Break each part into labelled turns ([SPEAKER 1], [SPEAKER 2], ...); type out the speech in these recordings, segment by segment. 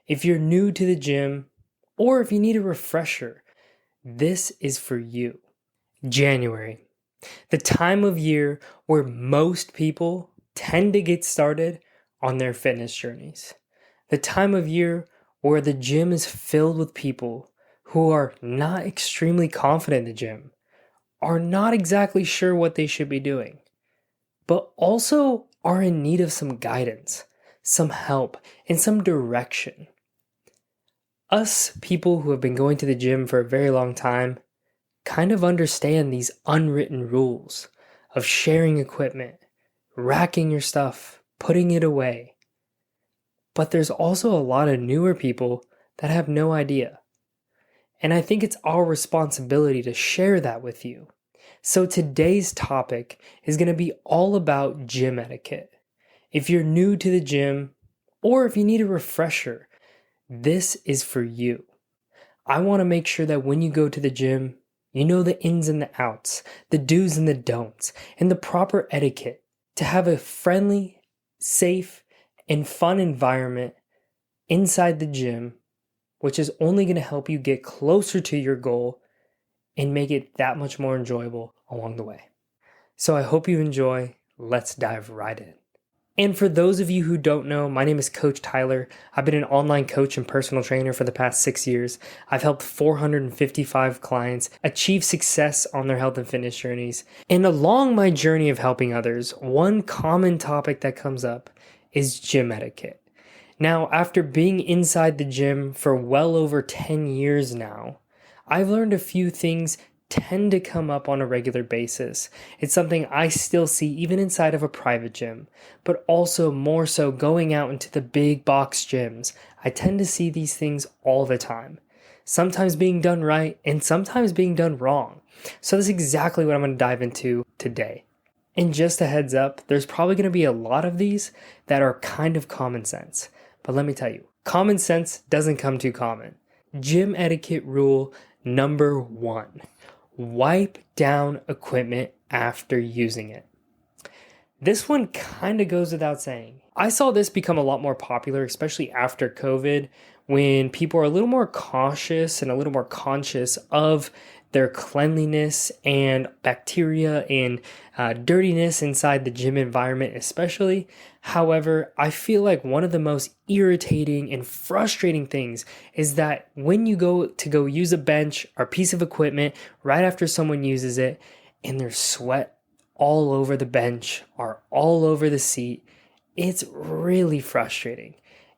[SPEAKER 1] If you're new to the gym, or if you need a refresher, this is for you. January, the time of year where most people tend to get started on their fitness journeys. The time of year where the gym is filled with people who are not extremely confident in the gym, are not exactly sure what they should be doing, but also are in need of some guidance, some help, and some direction. Us people who have been going to the gym for a very long time kind of understand these unwritten rules of sharing equipment, racking your stuff, putting it away. But there's also a lot of newer people that have no idea. And I think it's our responsibility to share that with you. So today's topic is going to be all about gym etiquette. If you're new to the gym, or if you need a refresher, this is for you. I want to make sure that when you go to the gym, you know the ins and the outs, the do's and the don'ts, and the proper etiquette to have a friendly, safe, and fun environment inside the gym, which is only going to help you get closer to your goal and make it that much more enjoyable along the way. So I hope you enjoy. Let's dive right in. And for those of you who don't know, my name is Coach Tyler. I've been an online coach and personal trainer for the past 6 years. I've helped 455 clients achieve success on their health and fitness journeys. And along my journey of helping others, one common topic that comes up is gym etiquette. Now, after being inside the gym for well over 10 years now, I've learned a few things tend to come up on a regular basis. It's something I still see even inside of a private gym, but also more so going out into the big box gyms. I tend to see these things all the time, sometimes being done right and sometimes being done wrong. So that's exactly what I'm going to dive into today. And just a heads up, there's probably going to be a lot of these that are kind of common sense. But let me tell you, common sense doesn't come too common. Gym etiquette rule number 1. Wipe down equipment after using it. This one kind of goes without saying. I saw this become a lot more popular, especially after COVID, when people are a little more cautious and a little more conscious of their cleanliness and bacteria and dirtiness inside the gym environment especially. However, I feel like one of the most irritating and frustrating things is that when you go use a bench or piece of equipment right after someone uses it and there's sweat all over the bench or all over the seat, it's really frustrating.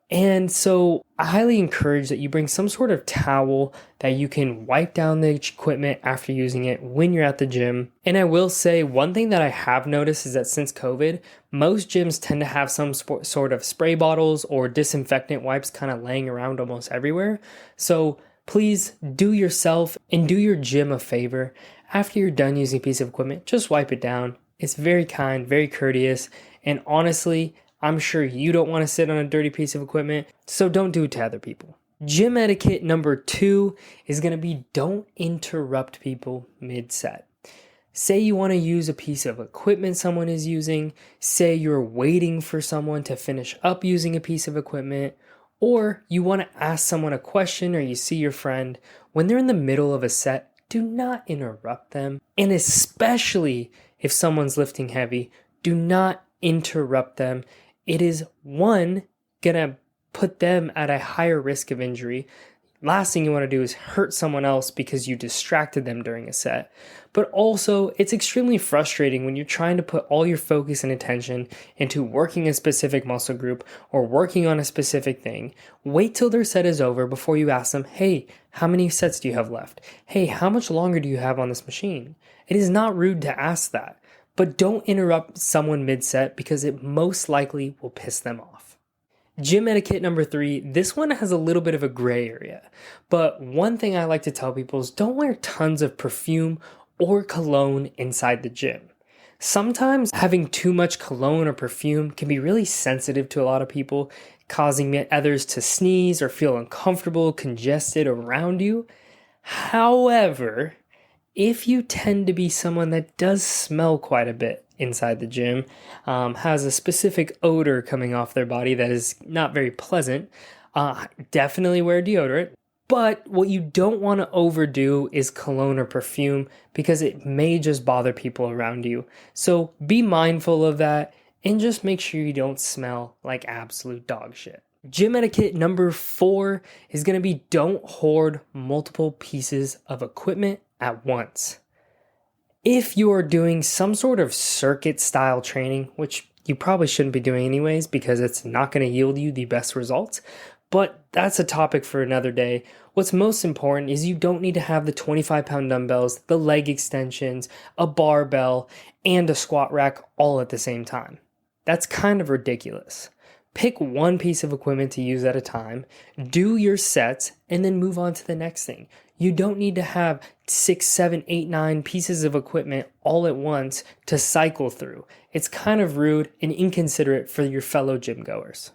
[SPEAKER 1] And so I highly encourage that you bring some sort of towel that you can wipe down the equipment after using it when you're at the gym. And I will say one thing that I have noticed is that since COVID, most gyms tend to have some sort of spray bottles or disinfectant wipes kind of laying around almost everywhere. So please do yourself and do your gym a favor. After you're done using a piece of equipment, just wipe it down. It's very kind, very courteous, and honestly, I'm sure you don't want to sit on a dirty piece of equipment, so don't do it to other people. Gym etiquette number 2 is going to be don't interrupt people mid-set. Say you want to use a piece of equipment someone is using, say you're waiting for someone to finish up using a piece of equipment, or you want to ask someone a question or you see your friend. When they're in the middle of a set, do not interrupt them. And especially if someone's lifting heavy, do not interrupt them. It is one, gonna put them at a higher risk of injury. Last thing you want to do is hurt someone else because you distracted them during a set. But also, it's extremely frustrating when you're trying to put all your focus and attention into working a specific muscle group or working on a specific thing. Wait till their set is over before you ask them, hey, how many sets do you have left? Hey, how much longer do you have on this machine? It is not rude to ask that. But don't interrupt someone mid-set because it most likely will piss them off. Gym etiquette number 3, this one has a little bit of a gray area. But one thing I like to tell people is don't wear tons of perfume or cologne inside the gym. Sometimes having too much cologne or perfume can be really sensitive to a lot of people, causing others to sneeze or feel uncomfortable, congested around you. However, if you tend to be someone that does smell quite a bit inside the gym, has a specific odor coming off their body that is not very pleasant, Definitely wear deodorant. But what you don't want to overdo is cologne or perfume because it may just bother people around you. So be mindful of that and just make sure you don't smell like absolute dog shit. Gym etiquette number 4 is going to be don't hoard multiple pieces of equipment at once. If you are doing some sort of circuit style training, which you probably shouldn't be doing anyways because it's not going to yield you the best results, but that's a topic for another day. What's most important is you don't need to have the 25-pound dumbbells, the leg extensions, a barbell, and a squat rack all at the same time. That's kind of ridiculous. Pick one piece of equipment to use at a time, do your sets, and then move on to the next thing. You don't need to have 6, 7, 8, 9 pieces of equipment all at once to cycle through. It's kind of rude and inconsiderate for your fellow gym goers.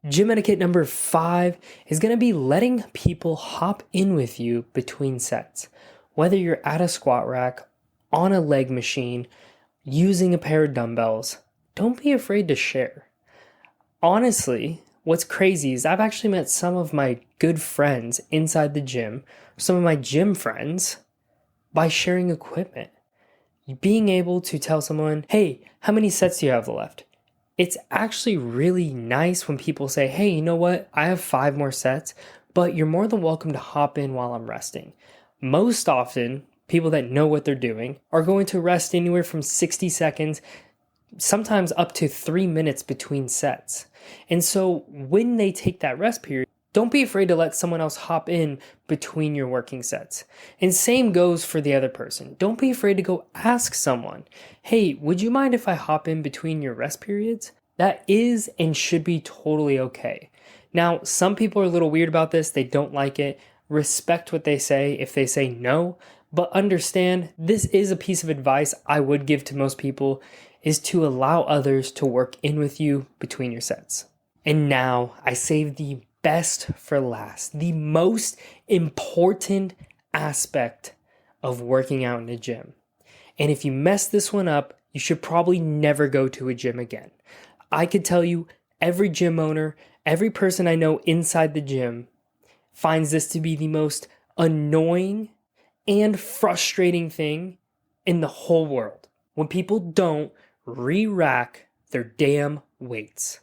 [SPEAKER 1] Gym etiquette number 5 is going to be letting people hop in with you between sets. Whether you're at a squat rack, on a leg machine, using a pair of dumbbells, don't be afraid to share. Honestly, what's crazy is I've actually met some of my good friends inside the gym, some of my gym friends, by sharing equipment. Being able to tell someone, hey, how many sets do you have left? It's actually really nice when people say, hey, you know what? I have 5 more sets, but you're more than welcome to hop in while I'm resting. Most often, people that know what they're doing are going to rest anywhere from 60 seconds, sometimes up to 3 minutes between sets. And so when they take that rest period, don't be afraid to let someone else hop in between your working sets. And same goes for the other person. Don't be afraid to go ask someone, hey, would you mind if I hop in between your rest periods? That is and should be totally okay. Now, some people are a little weird about this. They don't like it. Respect what they say if they say no, but understand this is a piece of advice I would give to most people is to allow others to work in with you between your sets. And now I save the best for last, the most important aspect of working out in a gym. And if you mess this one up, you should probably never go to a gym again. I could tell you every gym owner, every person I know inside the gym finds this to be the most annoying and frustrating thing in the whole world. When people don't re-rack their damn weights.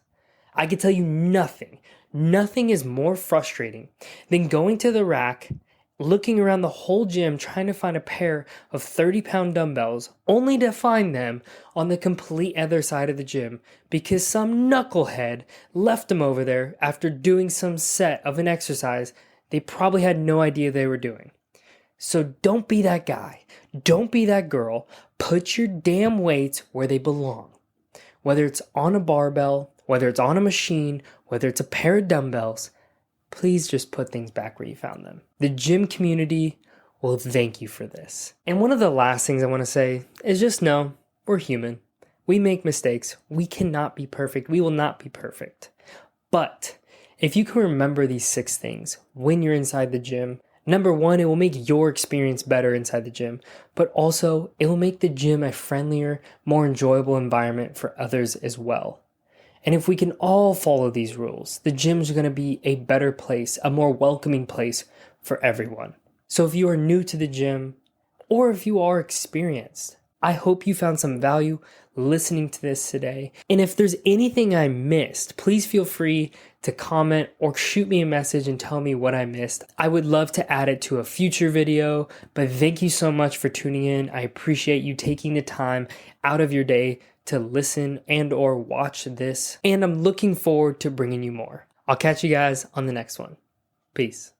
[SPEAKER 1] I can tell you nothing is more frustrating than going to the rack, looking around the whole gym trying to find a pair of 30-pound dumbbells, only to find them on the complete other side of the gym because some knucklehead left them over there after doing some set of an exercise they probably had no idea they were doing. So don't be that guy. Don't be that girl. Put your damn weights where they belong. Whether it's on a barbell, whether it's on a machine, whether it's a pair of dumbbells, please just put things back where you found them. The gym community will thank you for this. And one of the last things I want to say is just know we're human. We make mistakes. We cannot be perfect. We will not be perfect. But if you can remember these 6 things when you're inside the gym, number 1, it will make your experience better inside the gym, but also it will make the gym a friendlier, more enjoyable environment for others as well. And if we can all follow these rules, the gym's going to be a better place, a more welcoming place for everyone. So if you are new to the gym, or if you are experienced, I hope you found some value listening to this today. And if there's anything I missed, please feel free to comment or shoot me a message and tell me what I missed. I would love to add it to a future video, but thank you so much for tuning in. I appreciate you taking the time out of your day to listen and or watch this, and I'm looking forward to bringing you more. I'll catch you guys on the next one. Peace.